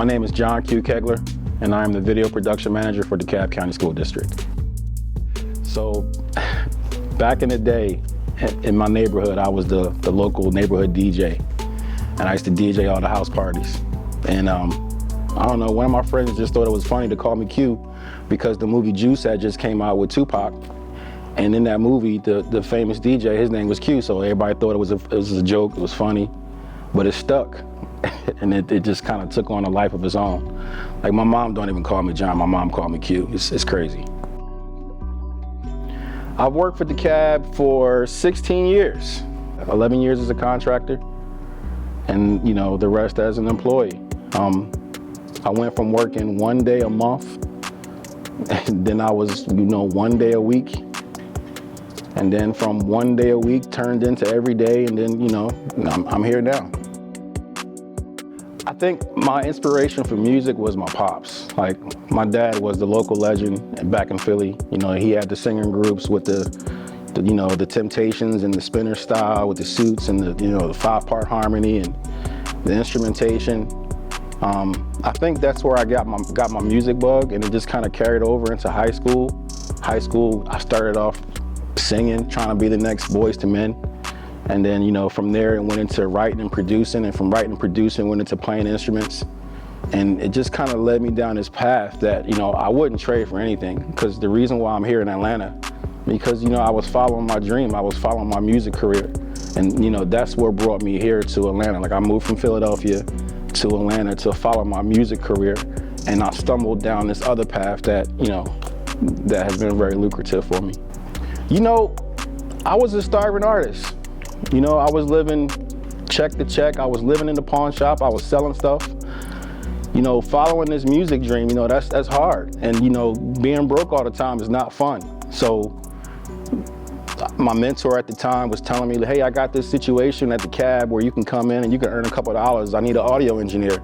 My name is John Q. Kegler, and I am the video production manager for DeKalb County School District. So, back in the day, in my neighborhood, I was the local neighborhood DJ, and I used to DJ all the house parties. And I don't know, one of my friends just thought it was funny to call me Q because the movie Juice had just came out with Tupac. And in that movie, the famous DJ, his name was Q, so everybody thought it was a joke, it was funny, but it stuck. And it just kind of took on a life of its own. Like my mom don't even call me John, my mom called me Q. It's crazy. I've worked for DeKalb for 16 years, 11 years as a contractor, and the rest as an employee. I went from working 1 day a month, and then I was 1 day a week, and then from 1 day a week turned into every day, and then I'm here now. I think my inspiration for music was my pops. Like my dad was the local legend back in Philly. He had the singing groups with the Temptations and the spinner style with the suits and the 5-part harmony and the instrumentation. I think that's where I got my music bug, and it just kind of carried over into high school. High school, I started off singing, trying to be the next Boys to Men. And then, from there, it went into writing and producing, and from writing and producing, went into playing instruments. And it just kind of led me down this path that, I wouldn't trade for anything, because the reason why I'm here in Atlanta, because, I was following my dream, I was following my music career. And, that's what brought me here to Atlanta. Like I moved from Philadelphia to Atlanta to follow my music career, and I stumbled down this other path that, that has been very lucrative for me. I was a starving artist. I was living check to check. I was living in the pawn shop. I was selling stuff. Following this music dream, that's hard. And, being broke all the time is not fun. So my mentor at the time was telling me, hey, I got this situation at DeKalb where you can come in and you can earn a couple of dollars. I need an audio engineer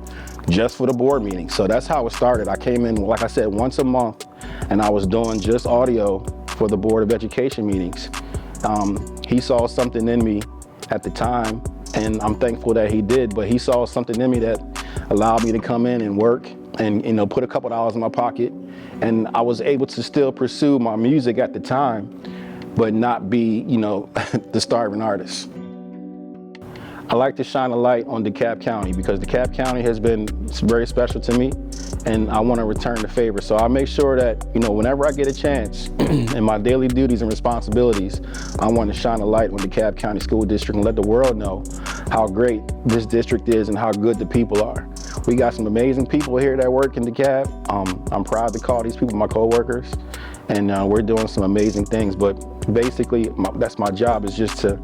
just for the board meeting. So that's how it started. I came in, like I said, once a month, and I was doing just audio for the Board of Education meetings. He saw something in me at the time, and I'm thankful that he did, but he saw something in me that allowed me to come in and work and put a couple dollars in my pocket, and I was able to still pursue my music at the time, but not be the starving artist. I like to shine a light on DeKalb County because DeKalb County has been very special to me, and I want to return the favor. So I make sure that, whenever I get a chance in my daily duties and responsibilities, I want to shine a light on DeKalb County School District and let the world know how great this district is and how good the people are. We got some amazing people here that work in DeKalb. I'm proud to call these people my coworkers, and we're doing some amazing things. But basically, that's my job, is just to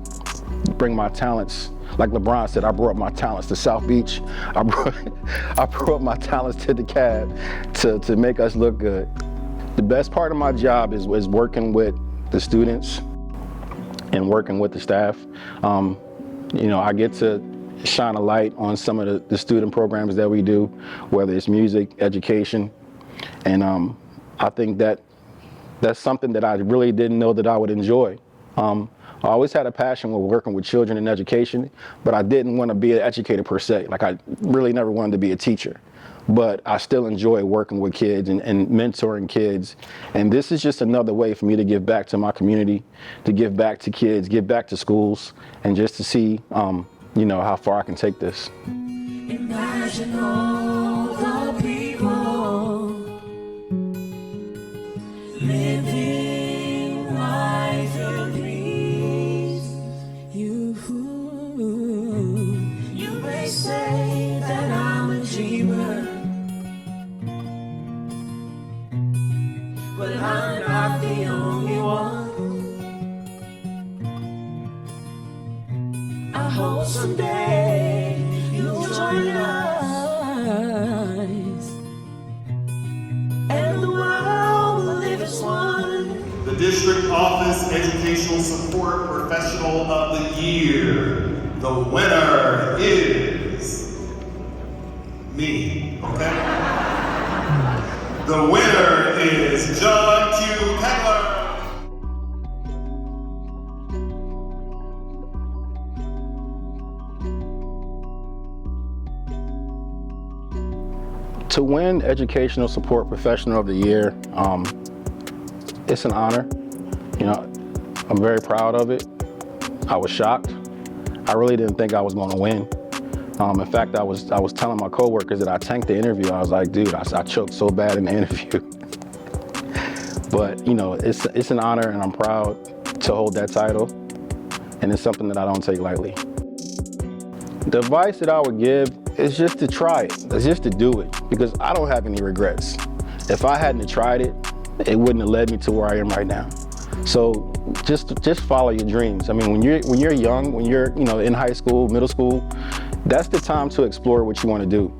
bring my talents. Like LeBron said, I brought my talents to South Beach. I brought my talents to DeKalb to make us look good. The best part of my job is working with the students and working with the staff. I get to shine a light on some of the student programs that we do, whether it's music, education, and I think that's something that I really didn't know that I would enjoy. I always had a passion with working with children in education, but I didn't want to be an educator per se. Like I really never wanted to be a teacher, but I still enjoy working with kids and mentoring kids. And this is just another way for me to give back to my community, to give back to kids, give back to schools, and just to see, how far I can take this. Imagine all the people living life in peace. You may say that I'm a dreamer, but I'm not the only one. I hope someday you'll join us, and the world will live as one. The District Office Educational Support Professional of the Year. The winner is me, okay? The winner is John Q. Kegler. To win Educational Support Professional of the Year, it's an honor. You know, I'm very proud of it. I was shocked. I really didn't think I was going to win. In fact, I was telling my coworkers that I tanked the interview. I was like, dude, I choked so bad in the interview. But you know, it's an honor, and I'm proud to hold that title, and it's something that I don't take lightly. The advice that I would give is just to try it. It's just to do it, because I don't have any regrets. If I hadn't tried it, it wouldn't have led me to where I am right now. So just follow your dreams. I mean, when you're young, when you're in high school, middle school, that's the time to explore what you want to do,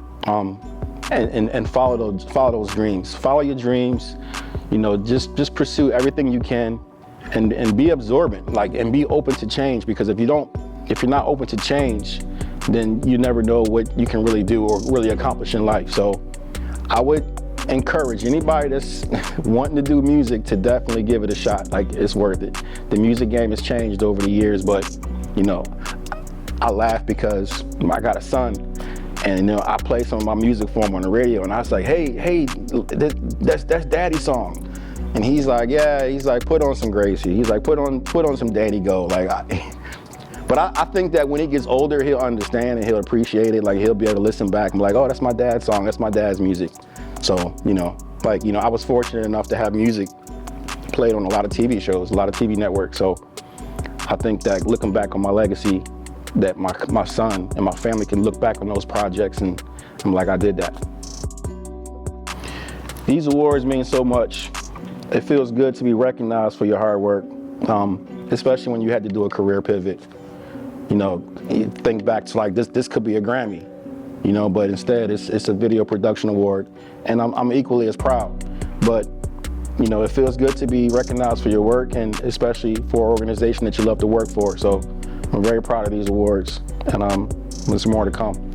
and follow those dreams. Follow your dreams. You know, just pursue everything you can, and be absorbent, and be open to change. Because if you're not open to change, then you never know what you can really do or really accomplish in life. So I would encourage anybody that's wanting to do music to definitely give it a shot. It's worth it. The music game has changed over the years, but I laugh because I got a son, and I play some of my music for him on the radio, and I was like, hey, that's Daddy's song. And he's like, yeah, put on some Gracie. He's like, put on some Danny Go. But I think that when he gets older, he'll understand and he'll appreciate it. He'll be able to listen back and be like, oh, that's my dad's song. That's my dad's music. So, I was fortunate enough to have music played on a lot of TV shows, a lot of TV networks. So I think that looking back on my legacy, that my son and my family can look back on those projects, and I'm like, I did that. These awards mean so much. It feels good to be recognized for your hard work, especially when you had to do a career pivot. You think back to this could be a Grammy, but instead it's a video production award, and I'm equally as proud. But it feels good to be recognized for your work, and especially for an organization that you love to work for. So I'm very proud of these awards, and there's more to come.